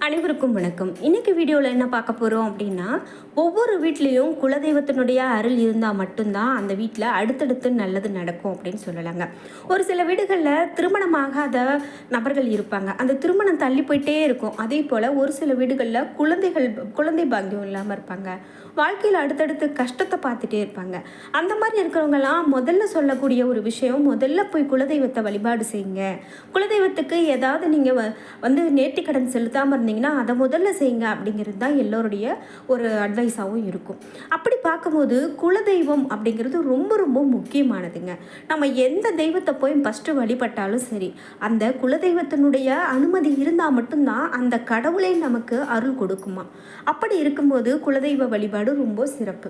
அனைவருக்கும் வணக்கம். இன்னைக்கு வீடியோவில் என்ன பார்க்க போகிறோம் அப்படின்னா, ஒவ்வொரு வீட்லேயும் குலதெய்வத்தினுடைய அருள் இருந்தால் மட்டும்தான் அந்த வீட்டில் அடுத்தடுத்து நல்லது நடக்கும் அப்படின்னு சொல்லலாங்க. ஒரு சில வீடுகளில் திருமணமாகாத நபர்கள் இருப்பாங்க. அந்த திருமணம் தள்ளி போயிட்டே இருக்கும். அதே போல் ஒரு சில வீடுகளில் குழந்தை பாக்கியம் இல்லாமல் இருப்பாங்க. வாழ்க்கையில் அடுத்தடுத்து கஷ்டத்தை பார்த்துட்டே இருப்பாங்க. அந்த மாதிரி இருக்கிறவங்கலாம் முதல்ல சொல்லக்கூடிய ஒரு விஷயம், முதல்ல போய் குலதெய்வத்தை வழிபாடு செய்யுங்க. குலதெய்வத்துக்கு ஏதாவது நீங்கள் நேர்த்திக்கடன் செலுத்தாமல் இருந்தீங்கன்னா அதை முதல்ல செய்யுங்க அப்படிங்கிறது தான் எல்லோருடைய ஒரு அட்வைஸாகவும் இருக்கும். அப்படி பார்க்கும்போது குலதெய்வம் அப்படிங்கிறது ரொம்ப ரொம்ப முக்கியமானதுங்க. நம்ம எந்த தெய்வத்தை போய் ஃபஸ்ட்டு வழிபட்டாலும் சரி, அந்த குலதெய்வத்தினுடைய அனுமதி இருந்தால் மட்டும்தான் அந்த கடவுளை நமக்கு அருள் கொடுக்குமா. அப்படி இருக்கும்போது குலதெய்வ வழிபாடு ரொம்ப சிறப்பு.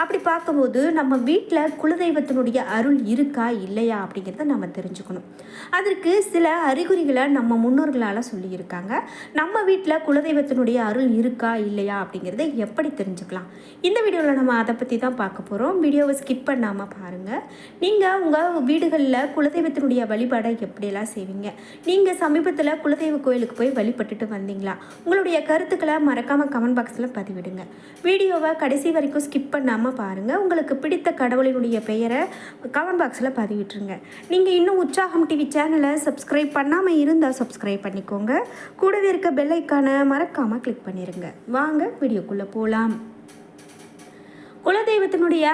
அப்படி பார்க்கும்போது நம்ம வீட்டில் குலதெய்வத்தினுடைய அருள் இருக்கா இல்லையா அப்படிங்கிறத நம்ம தெரிஞ்சுக்கணும். அதற்கு சில அறிகுறிகளை நம்ம முன்னோர்களால் சொல்லியிருக்காங்க. நம்ம வீட்டில் குலதெய்வத்தினுடைய அருள் இருக்கா இல்லையா அப்படிங்கிறத எப்படி தெரிஞ்சுக்கலாம், இந்த வீடியோவில் நம்ம அதை பற்றி தான் பார்க்க போகிறோம். வீடியோவை ஸ்கிப் பண்ணாமல் பாருங்கள். நீங்கள் உங்கள் வீடுகளில் குலதெய்வத்தினுடைய வழிபாடை எப்படியெல்லாம் செய்வீங்க? நீங்கள் சமீபத்தில் குலதெய்வ கோயிலுக்கு போய் வழிபட்டுட்டு வந்தீங்களா? உங்களுடைய கருத்துக்களை மறக்காமல் கமெண்ட் பாக்ஸில் பதிவிடுங்க. வீடியோவை கடைசி வரைக்கும் ஸ்கிப் பண்ணாமல் பாருங்கள். உங்களுக்கு பிடித்த கடவுளினுடைய பெயரை கமெண்ட் பாக்ஸில் பதிவிட்டுருங்க. நீங்கள் இன்னும் உற்சாகம் டிவி சேனலை சப்ஸ்கிரைப் பண்ணாமல் இருந்தால் சப்ஸ்கிரைப் பண்ணிக்கோங்க. கூடவே இருக்க பெல் ஐக்கானை மறக்காமல் கிளிக் பண்ணிடுங்க. வாங்க வீடியோக்குள்ளே போகலாம். குலதெய்வத்தினுடைய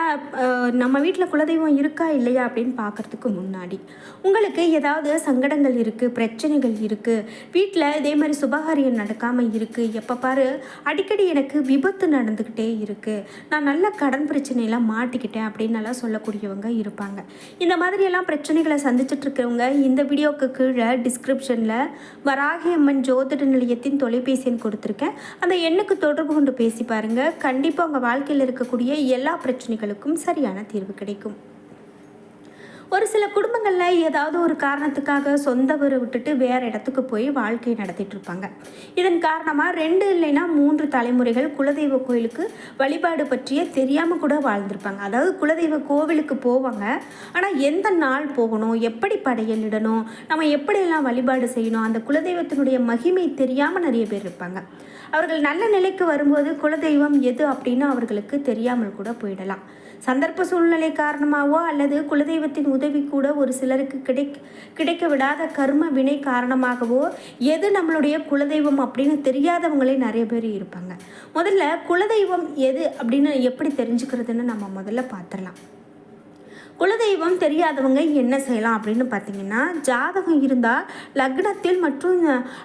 நம்ம வீட்டில் குலதெய்வம் இருக்கா இல்லையா அப்படின்னு பார்க்குறதுக்கு முன்னாடி உங்களுக்கு ஏதாவது சங்கடங்கள் இருக்குது, பிரச்சனைகள் இருக்குது, வீட்டில் இதே மாதிரி சுபகாரியம் நடக்காமல் இருக்குது, எப்போ பாரு அடிக்கடி எனக்கு விபத்து நடந்துக்கிட்டே இருக்குது, நான் நல்ல கடன் பிரச்சனையெல்லாம் மாட்டிக்கிட்டேன் அப்படின்னலாம் சொல்லக்கூடியவங்க இருப்பாங்க. இந்த மாதிரியெல்லாம் பிரச்சனைகளை சந்திச்சிட்ருக்கிறவங்க இந்த வீடியோவுக்கு கீழே டிஸ்கிரிப்ஷனில் வராகி அம்மன் ஜோதிட நிலையத்தின் தொலைபேசி எண் கொடுத்துருக்கேன். அந்த எண்ணுக்கு தொடர்பு கொண்டு பேசி பாருங்கள். கண்டிப்பாக உங்கள் வாழ்க்கையில் இருக்கக்கூடிய எல்லா பிரச்சனைகளுக்கும் சரியான தீர்வு கிடைக்கும். ஒரு சில குடும்பங்களில் ஏதாவது ஒரு காரணத்துக்காக சொந்த ஊரை விட்டுட்டு வேறு இடத்துக்கு போய் வாழ்க்கை நடத்திட்டு இருப்பாங்க. இதன் காரணமாக 2 இல்லைன்னா 3 தலைமுறைகள் குலதெய்வ கோயிலுக்கு வழிபாடு பற்றிய தெரியாமல் கூட வாழ்ந்திருப்பாங்க. அதாவது குலதெய்வ கோவிலுக்கு போவாங்க, ஆனால் எந்த நாள் போகணும், எப்படி படையலிடணும், நம்ம எப்படியெல்லாம் வழிபாடு செய்யணும், அந்த குலதெய்வத்தினுடைய மகிமை தெரியாமல் நிறைய பேர் இருப்பாங்க. அவர்கள் நல்ல நிலைக்கு வரும்போது குலதெய்வம் எது அப்படின்னு அவர்களுக்கு தெரியாமல் கூட போயிடலாம். சந்தர்ப்ப சூழ்நிலை காரணமாகவோ அல்லது குலதெய்வத்தின் உதவி கூட ஒரு சிலருக்கு கிடைக்க விடாத கர்ம வினை காரணமாகவோ எது நம்மளுடைய குலதெய்வம் அப்படின்னு தெரியாதவங்களே நிறைய பேர் இருப்பாங்க. முதல்ல குலதெய்வம் எது அப்படின்னு எப்படி தெரிஞ்சுக்கிறதுன்னு நம்ம முதல்ல பார்த்துடலாம். குலதெய்வம் தெரியாதவங்க என்ன செய்யலாம் அப்படின்னு பார்த்தீங்கன்னா, ஜாதகம் இருந்தால் லக்னத்தில் மற்றும்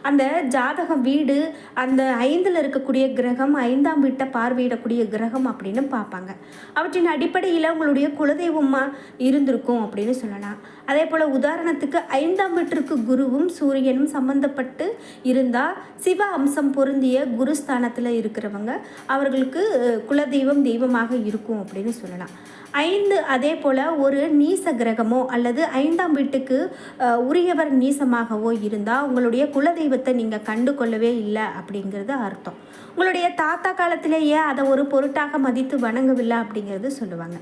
அந்த ஜாதகம் வீடு அந்த 5ல் இருக்கக்கூடிய கிரகம் 5ஆம் வீட்டை பார்வையிடக்கூடிய கிரகம் அப்படின்னு பார்ப்பாங்க. அவற்றின் அடிப்படையில் உங்களுடைய குலதெய்வமாக இருந்திருக்கும் அப்படின்னு சொல்லலாம். அதே போல் உதாரணத்துக்கு 5ஆம் வீட்டிற்கு குருவும் சூரியனும் சம்பந்தப்பட்டு இருந்தால் சிவ அம்சம் பொருந்திய குருஸ்தானத்தில் இருக்கிறவங்க அவர்களுக்கு குலதெய்வம் தெய்வமாக இருக்கும் அப்படின்னு சொல்லலாம். 5 அதே போல் ஒரு நீச கிரகமோ அல்லது 5ஆம் வீட்டுக்கு உரியவர் நீசமாகவோ இருந்தால் உங்களுடைய குலதெய்வத்தை நீங்கள் கண்டு கொள்ளவே இல்லை அப்படிங்கிறது அர்த்தம். உங்களுடைய தாத்தா காலத்திலேயே அதை ஒரு பொருட்டாக மதித்து வணங்கவில்லை அப்படிங்கிறது சொல்லுவாங்க.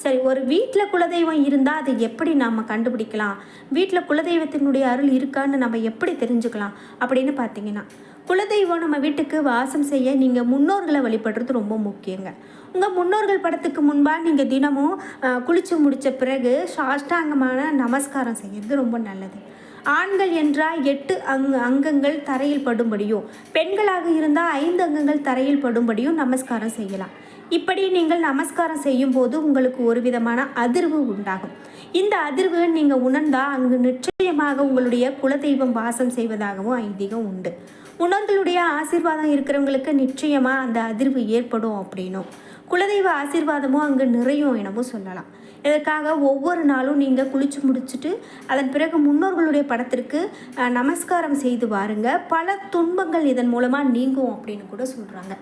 சரி, ஒரு வீட்டில் குலதெய்வம் இருந்தால் அதை எப்படி நாம் கண்டுபிடிக்கலாம், வீட்டில் குலதெய்வத்தினுடைய அருள் இருக்கான்னு நம்ம எப்படி தெரிஞ்சுக்கலாம் அப்படின்னு பார்த்தீங்கன்னா, குலதெய்வம் நம்ம வீட்டுக்கு வாசம் செய்ய நீங்கள் முன்னோர்களை வழிபடுறது ரொம்ப முக்கியங்க. உங்கள் முன்னோர்கள் படத்துக்கு முன்பாக நீங்கள் தினமும் குளித்து முடித்த பிறகு சாஷ்டாங்கமான நமஸ்காரம் செய்கிறது ரொம்ப நல்லது. ஆண்கள் என்றால் 8 அங்கங்கள் தரையில் படும்படியும், பெண்களாக இருந்தால் 5 அங்கங்கள் தரையில் படும்படியும் நமஸ்காரம் செய்யலாம். இப்படி நீங்கள் நமஸ்காரம் செய்யும் போது உங்களுக்கு ஒரு விதமான அதிர்வு உண்டாகும். இந்த அதிர்வு நீங்கள் உணர்ந்தால் அங்கு நிச்சயமாக உங்களுடைய குலதெய்வம் வாசம் செய்வதாகவும் ஐதீகம் உண்டு. முன்னோர்களுடைய ஆசீர்வாதம் இருக்கிறவங்களுக்கு நிச்சயமாக அந்த அதிர்வு ஏற்படும் அப்படின்னும், குலதெய்வ ஆசீர்வாதமும் அங்கு நிறையும் எனவும் சொல்லலாம். இதற்காக ஒவ்வொரு நாளும் நீங்கள் குளித்து முடிச்சுட்டு அதன் பிறகு முன்னோர்களுடைய படத்திற்கு நமஸ்காரம் செய்து வாருங்க. பல துன்பங்கள் இதன் மூலமாக நீங்கும் அப்படின்னு கூட சொல்கிறாங்க.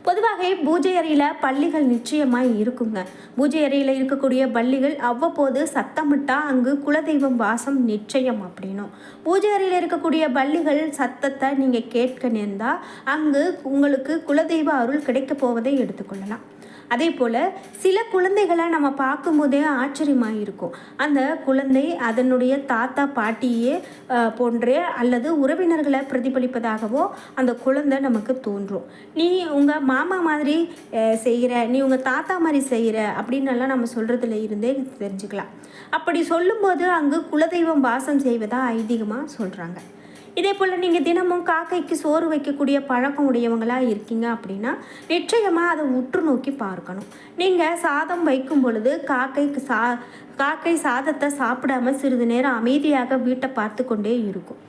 பொதுவாக பூஜை அறையில் பள்ளிகள் நிச்சயமாக இருக்குங்க. பூஜை அறையில் இருக்கக்கூடிய பள்ளிகள் அவ்வப்போது சத்தமிட்டால் அங்கு குலதெய்வம் வாசம் நிச்சயம் அப்படின்னும், பூஜை அறையில் இருக்கக்கூடிய பள்ளிகள் சத்தத்தை நீங்கள் கேட்க நேர்ந்தால் அங்கு உங்களுக்கு குலதெய்வ அருள் கிடைக்க போவதை எடுத்துக்கொள்ளலாம். அதே போல் சில குழந்தைகளை நம்ம பார்க்கும்போதே ஆச்சரியமாக இருக்கும். அந்த குழந்தை அதனுடைய தாத்தா பாட்டியே போன்றே அல்லது உறவினர்களை பிரதிபலிப்பதாகவோ அந்த குழந்தை நமக்கு தோன்றும். நீ உங்கள் மாமா மாதிரி செய்கிற, நீ உங்கள் தாத்தா மாதிரி செய்கிற அப்படின்னெல்லாம் நம்ம சொல்கிறதுல இருந்தே தெரிஞ்சுக்கலாம். அப்படி சொல்லும்போது அங்கு குலதெய்வம் வாசம் செய்வதாக ஐதீகமாக சொல்கிறாங்க. இதே போல் நீங்கள் தினமும் காக்கைக்கு சோறு வைக்கக்கூடிய பழக்கம் உடையவங்களாக இருக்கீங்க அப்படின்னா நிச்சயமாக அதை உற்று நோக்கி பார்க்கணும். நீங்கள் சாதம் வைக்கும் பொழுது காக்கை சாதத்தை சாப்பிடாமல் சிறிது நேரம் அமைதியாக வீட்டை பார்த்து கொண்டே இருக்கும்.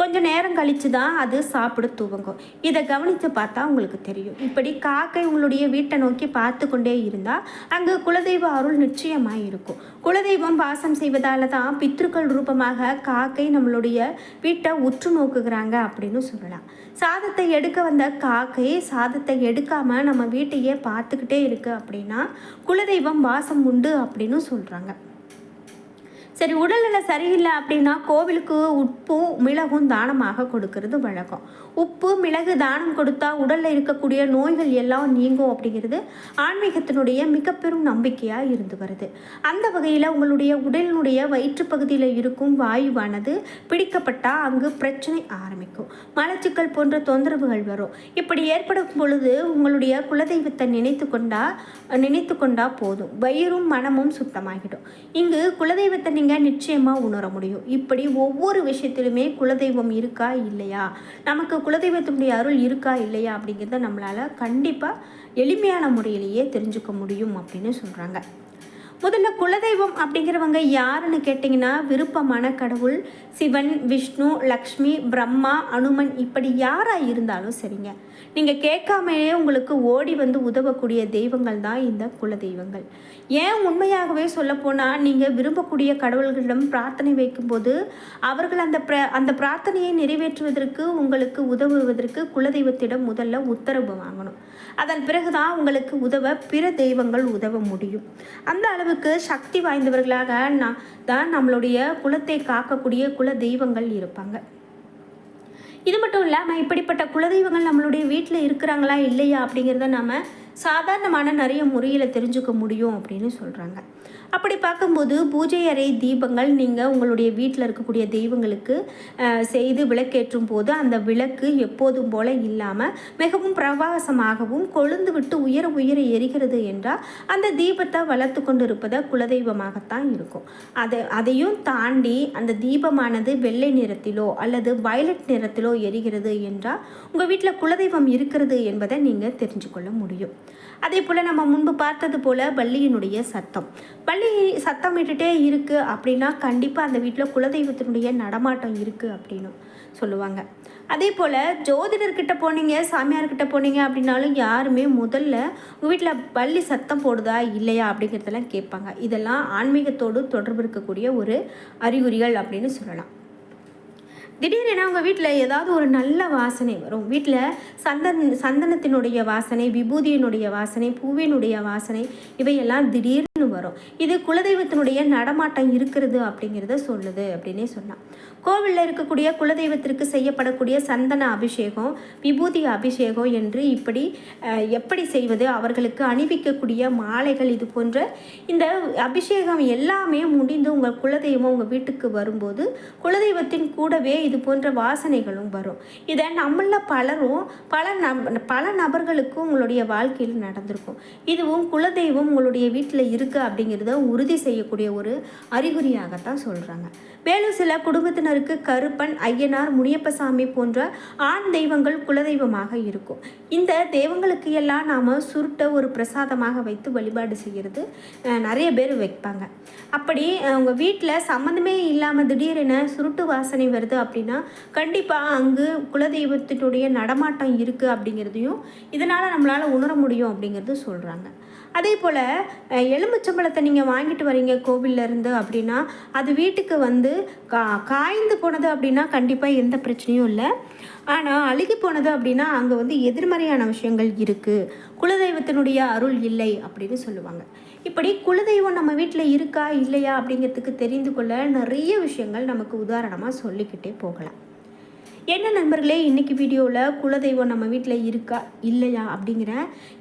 கொஞ்சம் நேரம் கழித்து தான் அது சாப்பிட துவங்கும். இதை கவனித்து பார்த்தா உங்களுக்கு தெரியும். இப்படி காக்கை உங்களுடைய வீட்டை நோக்கி பார்த்து கொண்டே இருந்தால் அங்கே குலதெய்வ அருள் நிச்சயமாக இருக்கும். குலதெய்வம் வாசம் செய்வதால் தான் பித்ருக்கள் ரூபமாக காக்கை நம்மளுடைய வீட்டை உற்று நோக்குகிறாங்க அப்படின்னு சொல்லலாம். சாதத்தை எடுக்க வந்த காக்கை சாதத்தை எடுக்காமல் நம்ம வீட்டையே பார்த்துக்கிட்டே இருக்கு அப்படின்னா குலதெய்வம் வாசம் உண்டு அப்படின்னு சொல்கிறாங்க. சரி, உடல்நிலை சரியில்லை அப்படின்னா கோவிலுக்கு உப்பும் மிளகும் தானமாக கொடுக்கறது வழக்கம். உப்பு மிளகு தானம் கொடுத்தா உடலில் இருக்கக்கூடிய நோய்கள் எல்லாம் நீங்கும் அப்படிங்கிறது ஆன்மீகத்தினுடைய மிக பெரும் நம்பிக்கையாக இருந்து வருது. அந்த வகையில் உங்களுடைய உடலினுடைய வயிற்றுப்பகுதியில் இருக்கும் வாயுவானது பிடிக்கப்பட்டால் அங்கு பிரச்சனை ஆரம்பிக்கும். மலச்சிக்கல் போன்ற தொந்தரவுகள் வரும். இப்படி ஏற்படும் பொழுது உங்களுடைய குலதெய்வத்தை நினைத்து கொண்டா போதும். வயிறும் மனமும் சுத்தமாகிடும். இங்கு குலதெய்வத்தை நீங்கள் நிச்சயமாக உணர முடியும். இப்படி ஒவ்வொரு விஷயத்திலுமே குலதெய்வம் இருக்கா இல்லையா, நமக்கு குலதெய்வத்தினுடைய அருள் இருக்கா இல்லையா அப்படிங்கிறத நம்மளால் கண்டிப்பாக எளிமையான முறையிலேயே தெரிஞ்சுக்க முடியும் அப்படின்னு சொல்கிறாங்க. முதல்ல குலதெய்வம் அப்படிங்கிறவங்க யாருன்னு கேட்டிங்கன்னா விருப்பமான கடவுள் சிவன், விஷ்ணு, லக்ஷ்மி, பிரம்மா, அனுமன் இப்படி யாராக இருந்தாலும் சரிங்க. நீங்கள் கேட்காமையே உங்களுக்கு ஓடி வந்து உதவக்கூடிய தெய்வங்கள் தான் இந்த குலதெய்வங்கள். ஏன் உண்மையாகவே சொல்லப்போனால் நீங்கள் விரும்பக்கூடிய கடவுள்களிடம் பிரார்த்தனை வைக்கும்போது அவர்கள் அந்த பிரார்த்தனையை நிறைவேற்றுவதற்கு உங்களுக்கு உதவுவதற்கு குலதெய்வத்திடம் முதல்ல உத்தரவு வாங்கணும். அதன் பிறகுதான் உங்களுக்கு உதவ பிற தெய்வங்கள் உதவ முடியும். அந்த அளவுக்கு சக்தி வாய்ந்தவர்களாக தான் நம்மளுடைய குலத்தை காக்கக்கூடிய குல தெய்வங்கள் இருப்பாங்க. இது மட்டும் இல்லாமல் இப்படிப்பட்ட குலதெய்வங்கள் நம்மளுடைய வீட்டில் இருக்கிறாங்களா இல்லையா அப்படிங்கிறத நம்ம சாதாரணமான நிறைய முறையில் தெரிஞ்சுக்க முடியும் அப்படின்னு சொல்கிறாங்க. அப்படி பார்க்கும்போது பூஜை அறை தீபங்கள் நீங்கள் உங்களுடைய வீட்டில் இருக்கக்கூடிய தெய்வங்களுக்கு செய்து விளக்கேற்றும் போது அந்த விளக்கு எப்போதும் போல இல்லாமல் மிகவும் பிரகாசமாகவும் கொழுந்து விட்டு உயர உயர எரிகிறது என்றால் அந்த தீபத்தை வளர்த்து கொண்டு இருப்பதை குலதெய்வமாகத்தான் இருக்கும். அதையும் தாண்டி அந்த தீபமானது வெள்ளை நிறத்திலோ அல்லது வயலட் நிறத்திலோ எரிகிறது என்றால் உங்கள் வீட்டில் குலதெய்வம் இருக்கிறது என்பதை நீங்கள் தெரிஞ்சு கொள்ள முடியும். அதே போல் நம்ம முன்பு பார்த்தது போல் பள்ளியினுடைய பள்ளி சத்தமிட்டுட்டே இருக்குது அப்படின்னா கண்டிப்பாக அந்த வீட்டில் குலதெய்வத்தினுடைய நடமாட்டம் இருக்குது அப்படின்னு சொல்லுவாங்க. அதே போல் ஜோதிடர்கிட்ட போனீங்க, சாமியார்கிட்ட போனீங்க அப்படின்னாலும் யாருமே முதல்ல உங்கள் வீட்டில் பள்ளி சத்தம் போடுதா இல்லையா அப்படிங்கிறதெல்லாம் கேட்பாங்க. இதெல்லாம் ஆன்மீகத்தோடு தொடர்பு இருக்கக்கூடிய ஒரு அறிகுறிகள் அப்படின்னு சொல்லலாம். திடீரென உங்கள் வீட்டில் ஏதாவது ஒரு நல்ல வாசனை வரும். வீட்டில் சந்தனத்தினுடைய வாசனை, விபூதியினுடைய வாசனை, பூவினுடைய வாசனை இவையெல்லாம் திடீர்னு வரும். இது குலதெய்வத்தினுடைய நடமாட்டம் இருக்கிறது அப்படிங்கிறத சொல்லுது அப்படின்னே சொன்னான். கோவிலில் இருக்கக்கூடிய குலதெய்வத்திற்கு செய்யப்படக்கூடிய சந்தன அபிஷேகம், விபூதி அபிஷேகம் என்று எப்படி செய்வது, அவர்களுக்கு அணிவிக்கக்கூடிய மாலைகள், இது போன்ற இந்த அபிஷேகம் எல்லாமே முடிந்து உங்கள் குலதெய்வம் உங்கள் வீட்டுக்கு வரும்போது குலதெய்வத்தின் கூடவே இது போன்ற வாசனைகளும் வரும். இதை நம்மள பலரும் பல நபர்களுக்கும் உங்களுடைய வாழ்க்கையில் நடந்திருக்கும். இதுவும் குலதெய்வம் உங்களுடைய வீட்டில் இருக்குது அப்படிங்கிறத உறுதி செய்யக்கூடிய ஒரு அறிகுறியாகத்தான் சொல்கிறாங்க. மேலும் சில குடும்பத்தினருக்கு கருப்பன், ஐயனார், முனியப்பசாமி போன்ற ஆண் தெய்வங்கள் குலதெய்வமாக இருக்கும். இந்த தெய்வங்களுக்கு எல்லாம் நாம் சுருட்டை ஒரு பிரசாதமாக வைத்து வழிபாடு செய்கிறது நிறைய பேர் வைப்பாங்க. அப்படி உங்கள் வீட்டில் சம்மந்தமே இல்லாமல் திடீரென சுருட்டு வாசனை வருது அப்படின்னா கண்டிப்பாக அங்கு குலதெய்வத்தினுடைய நடமாட்டம் இருக்குது அப்படிங்கிறதையும் இதனால் நம்மளால் உணர முடியும் அப்படிங்கிறது சொல்கிறாங்க. அதே போல் எலும்புச்சம்பழத்தை நீங்கள் வாங்கிட்டு வரீங்க கோவிலேருந்து அப்படின்னா அது வீட்டுக்கு வந்து காய்ந்து போனது அப்படின்னா கண்டிப்பாக எந்த பிரச்சனையும் இல்லை. ஆனால் அழுகி போனது அப்படின்னா அங்கே வந்து எதிர்மறையான விஷயங்கள் இருக்குது, குலதெய்வத்தினுடைய அருள் இல்லை அப்படின்னு சொல்லுவாங்க. இப்படி குலதெய்வம் நம்ம வீட்டில் இருக்கா இல்லையா அப்படிங்கிறதுக்கு தெரிந்து கொள்ள நிறைய விஷயங்கள் நமக்கு உதாரணமாக சொல்லிக்கிட்டே போகலாம். என்ன நண்பர்களே, இன்றைக்கி வீடியோவில் குலதெய்வம் நம்ம வீட்டில் இருக்கா இல்லையா அப்படிங்கிற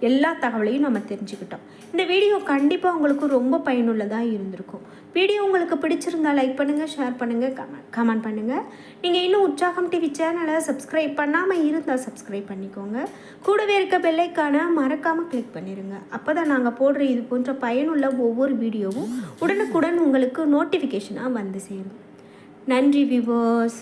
எல்லா தகவலையும் நம்ம தெரிஞ்சுக்கிட்டோம். இந்த வீடியோ கண்டிப்பாக உங்களுக்கு ரொம்ப பயனுள்ளதாக இருந்திருக்கும். வீடியோ உங்களுக்கு பிடிச்சிருந்தா லைக் பண்ணுங்கள், ஷேர் பண்ணுங்கள், கமெண்ட் பண்ணுங்கள். நீங்கள் இன்னும் உற்சாகம் டிவி சேனலை சப்ஸ்கிரைப் பண்ணாமல் இருந்தால் சப்ஸ்கிரைப் பண்ணிக்கோங்க. கூடவே இருக்க பெல்லைக்கான மறக்காமல் கிளிக் பண்ணிடுங்க. அப்போ தான் நாங்கள் போடுற இது போன்ற பயனுள்ள ஒவ்வொரு வீடியோவும் உடனுக்குடன் உங்களுக்கு நோட்டிஃபிகேஷனாக வந்து சேரும். நன்றி வியூவர்ஸ்.